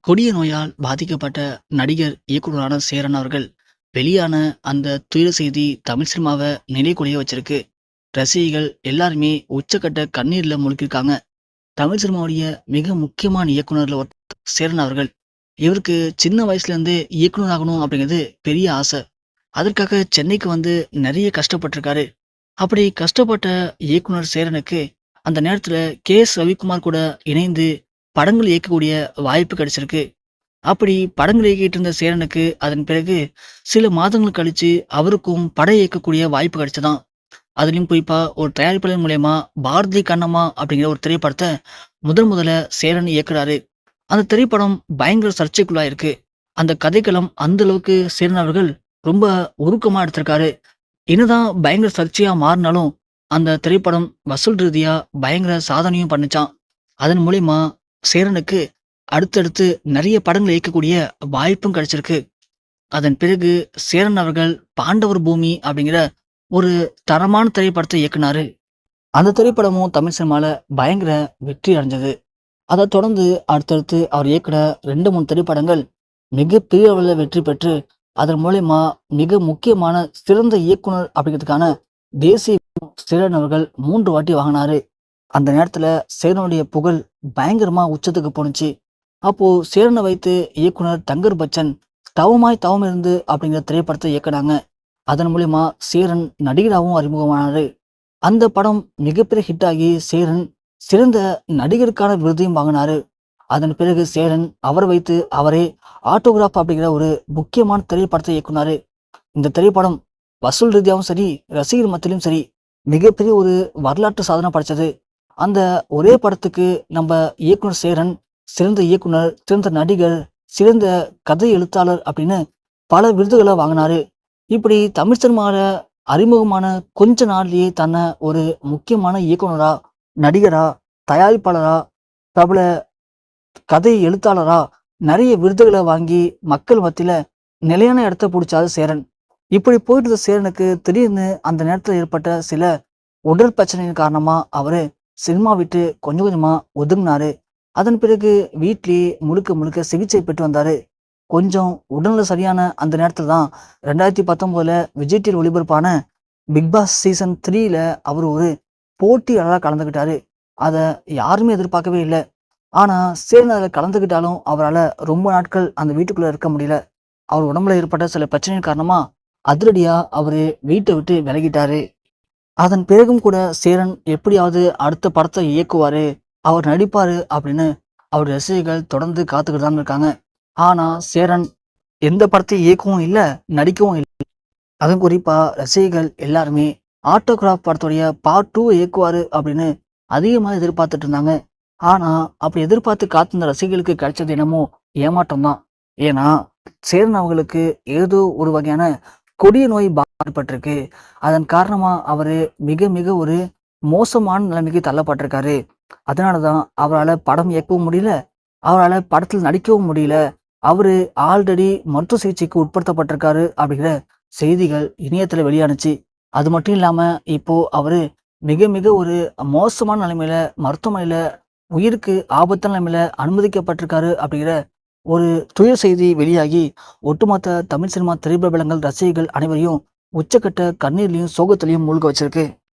கொடிய நோயால் பாதிக்கப்பட்ட நடிகர், இயக்குனரான சேரன் அவர்கள் வெளியான அந்த துயர செய்தி தமிழ் சினிமாவ நிலைகுலைய வச்சிருக்கு. ரசிகைகள் எல்லாருமே உச்சக்கட்ட கண்ணீர்ல முழுகியிருக்காங்க. தமிழ் சினிமாவுடைய மிக முக்கியமான இயக்குனர்ல ஒருத்தர் சேரன் அவர்கள். இவருக்கு சின்ன வயசுலேருந்தே இயக்குனர் ஆகணும் அப்படிங்கிறது பெரிய ஆசை. அதற்காக சென்னைக்கு வந்து நெறைய கஷ்டப்பட்டுருக்காரு. அப்படி கஷ்டப்பட்ட இயக்குனர் சேரனுக்கு அந்த நேரத்துல கே.எஸ். ரவிக்குமார் கூட இணைந்து படங்கள் இயக்கக்கூடிய வாய்ப்பு கிடைச்சிருக்கு. அப்படி படங்கள் இயக்கிட்டு இருந்த சேரனுக்கு அதன் பிறகு சில மாதங்கள் கழிச்சு அவருக்கும் படம் இயக்கக்கூடிய வாய்ப்பு கிடைச்சதாம். அதுலயும் குறிப்பா ஒரு தயாரிப்பாளர் மூலியமா பாரதி கண்ணம்மா அப்படிங்கிற ஒரு திரைப்படத்த முதல்ல சேரன் இயக்குறாரு. அந்த திரைப்படம் பயங்கர சர்ச்சைக்குள்ளாயிருக்கு. அந்த கதைக்களம் அந்த அளவுக்கு சேரன் அவர்கள் ரொம்ப உருக்கமா எடுத்திருக்காரு. என்னதான் பயங்கர சர்ச்சையா மாறினாலும், அந்த திரைப்படம் வசூல் ரீதியா பயங்கர சாதனையும் பண்ணுச்சாம். அதன் மூலியமா சேரனுக்கு அடுத்தடுத்து நெறைய படங்கள் இயக்கக்கூடிய வாய்ப்பும் கிடைச்சிருக்கு. அதன் பிறகு சேரன் அவர்கள் பாண்டவர் பூமி அப்படிங்கிற ஒரு தரமான திரைப்படத்த இயக்குனாரு. அந்த திரைப்படமும் தமிழ் சினிமால பயங்கர வெற்றி அடைஞ்சது. அதைத் தொடர்ந்து அடுத்தடுத்து அவர் இயக்குன 2, 3 திரைப்படங்கள் மிகப்பெரிய அளவுல வெற்றி பெற்று, அதன் மூலியமா மிக முக்கியமான சிறந்த இயக்குனர் அப்படிங்கிறதுக்கான தேசிய சேரன் அவர்கள் 3 வாட்டி வாங்குனாரு. அந்த நேரத்துல சேரனுடைய புகழ் பயங்கரமா உச்சத்துக்கு போணுச்சு. அப்போ சேரனை வைத்து இயக்குனர் தங்கர் பச்சன் "தவமாய் தவமிருந்து" அப்படிங்கிற திரைப்படத்தை இயக்குனாங்க. அதன் மூலியமா சேரன் நடிகராகவும் அறிமுகமானாரு. அந்த படம் மிகப்பெரிய ஹிட் ஆகி சேரன் சிறந்த நடிகருக்கான விருதையும் வாங்கினாரு. அதன் பிறகு சேரன் அவரை வைத்து அவரே ஆட்டோகிராஃப் அப்படிங்கிற ஒரு முக்கியமான திரைப்படத்தை இயக்குனாரு. இந்த திரைப்படம் வசூல் ரீதியாகவும் சரி, ரசிகர் மத்தியிலும் சரி மிகப்பெரிய ஒரு வரலாற்று சாதனை படைச்சது. அந்த ஒரே படத்துக்கு நம்ம இயக்குனர் சேரன் சிறந்த இயக்குனர், சிறந்த நடிகர், சிறந்த கதை எழுத்தாளர் அப்படின்னு பல விருதுகளை வாங்கினாரு. இப்படி தமிழ் சினிமால அறிமுகமான கொஞ்ச நாள்லயே தன்னை ஒரு முக்கியமான இயக்குனரா, நடிகரா, தயாரிப்பாளரா, பிரபல கதை எழுத்தாளரா நிறைய விருதுகளை வாங்கி மக்கள் மத்தியில நிலையான இடத்த பிடிச்சாரு சேரன். இப்படி போயிட்டு இருந்த சேரனுக்கு திடீர்னு அந்த நேரத்துல ஏற்பட்ட சில உடல் பிரச்சனையின் காரணமா அவரு சினிமா விட்டு கொஞ்சம் கொஞ்சமா ஒதுங்கினாரு. அதன் பிறகு வீட்டிலேயே முழுக்க முழுக்க சிகிச்சை பெற்று வந்தாரு. கொஞ்சம் உடல்நிலை சரியான அந்த நேரத்துல தான் 2019 விஜய் டிவியில் ஒளிபரப்பான பிக் பாஸ் சீசன் 3ல அவர் ஒரு போட்டியாளராக கலந்துக்கிட்டாரு. அதை யாருமே எதிர்பார்க்கவே இல்லை. ஆனா சேரன் அதில் கலந்துக்கிட்டாலும் அவரால் ரொம்ப நாட்கள் அந்த வீட்டுக்குள்ள இருக்க முடியல. அவர் உடம்புல ஏற்பட்ட சில பிரச்சனையின் காரணமா அதிரடியா அவரு வீட்டை விட்டு விலகிட்டாரு. அதன் பிறகும் கூட சேரன் எப்படியாவது அடுத்த படத்தை இயக்குவாரு, அவர் நடிப்பாரு அப்படின்னு அவர் ரசிகர்கள் தொடர்ந்து காத்துக்கிட்டு தான் இருக்காங்க. ஆனா சேரன் எந்த படத்தையும் இயக்கவும் இல்லை, நடிக்கவும் இல்லை. அதுவும் குறிப்பா ரசிகர்கள் எல்லாருமே ஆட்டோகிராஃப் படத்துடைய பார்ட் 2 இயக்குவாரு அப்படின்னு அதிகமாக எதிர்பார்த்துட்டு இருந்தாங்க. ஆனா அப்படி எதிர்பார்த்து காத்திருந்த ரசிகர்களுக்கு கிடைச்சது என்னமோ ஏமாற்றம் தான். ஏன்னா சேரன் அவங்களுக்கு ஏதோ ஒரு வகையான கொடிய நோய் பாதிக்கப்பட்டிருக்கு. அதன் காரணமா அவரு மிக மிக ஒரு மோசமான நிலைமைக்கு தள்ளப்பட்டிருக்காரு. அதனாலதான் அவரால் படம் இயக்கவும் முடியல, அவரால் படத்தில் நடிக்கவும் முடியல. அவரு ஆல்ரெடி மருத்துவ சிகிச்சைக்கு உட்படுத்தப்பட்டிருக்காரு அப்படிங்கிற செய்திகள் இணையத்துல வெளியானுச்சு. அது மட்டும் இல்லாம இப்போ அவரு மிக மிக ஒரு மோசமான நிலைமையில மருத்துவமனையில உயிருக்கு ஆபத்தான நிலைமையில அனுமதிக்கப்பட்டிருக்காரு அப்படிங்கிற ஒரு துயர் செய்தி வெளியாகி ஒட்டுமொத்த தமிழ் சினிமா திரைப்பிரபலங்கள் ரசிகர்கள் அனைவரையும் உச்சக்கட்ட கண்ணீர்லையும் சோகத்திலையும் மூழ்க வச்சிருக்கு.